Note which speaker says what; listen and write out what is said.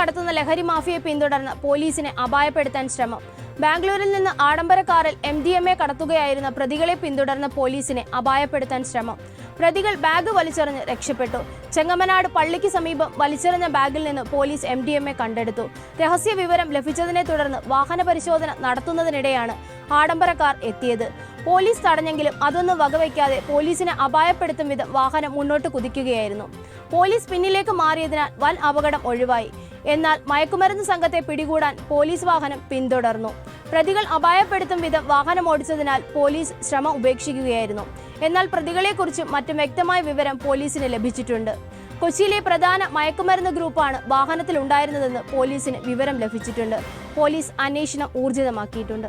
Speaker 1: നടത്തുന്ന ലഹരി മാഫിയെ പിന്തുടർന്ന് പോലീസിനെ അപായപ്പെടുത്താൻ ശ്രമം. ബാംഗ്ലൂരിൽ നിന്ന് ആഡംബര കാറിൽ MDMA കടത്തുകയായിരുന്ന പ്രതികളെ പിന്തുടർന്ന പോലീസിനെ അപായപ്പെടുത്താൻ ശ്രമം. പ്രതികൾ ബാഗ് വലിച്ചെറിഞ്ഞ് രക്ഷപ്പെട്ടു. ചെങ്ങമനാട് പള്ളിക്ക് സമീപം വലിച്ചെറിഞ്ഞ ബാഗിൽ നിന്ന് പോലീസ് MDMA കണ്ടെടുത്തു. രഹസ്യ വിവരം ലഭിച്ചതിനെ തുടർന്ന് വാഹന പരിശോധന നടത്തുന്നതിനിടെയാണ് ആഡംബര കാർ എത്തിയത്. പോലീസ് തടഞ്ഞെങ്കിലും അതൊന്നും വകവയ്ക്കാതെ പോലീസിനെ അപായപ്പെടുത്തും വിധം വാഹനം മുന്നോട്ട് കുതിക്കുകയായിരുന്നു. പോലീസ് പിന്നിലേക്ക് മാറിയതിനാൽ വൻ അപകടം ഒഴിവായി. എന്നാൽ മയക്കുമരുന്ന് സംഘത്തെ പിടികൂടാൻ പോലീസ് വാഹനം പിന്തുടർന്നു. പ്രതികൾ അപായപ്പെടുത്തും വിധം വാഹനം ഓടിച്ചതിനാൽ പോലീസ് ശ്രമം ഉപേക്ഷിക്കുകയായിരുന്നു. എന്നാൽ പ്രതികളെക്കുറിച്ചും മറ്റും വ്യക്തമായ വിവരം പോലീസിന് ലഭിച്ചിട്ടുണ്ട്. കൊച്ചിയിലെ പ്രധാന മയക്കുമരുന്ന് ഗ്രൂപ്പാണ് വാഹനത്തിൽ ഉണ്ടായിരുന്നതെന്ന് പോലീസിന് വിവരം ലഭിച്ചിട്ടുണ്ട്. പോലീസ് അന്വേഷണം ഊർജിതമാക്കിയിട്ടുണ്ട്.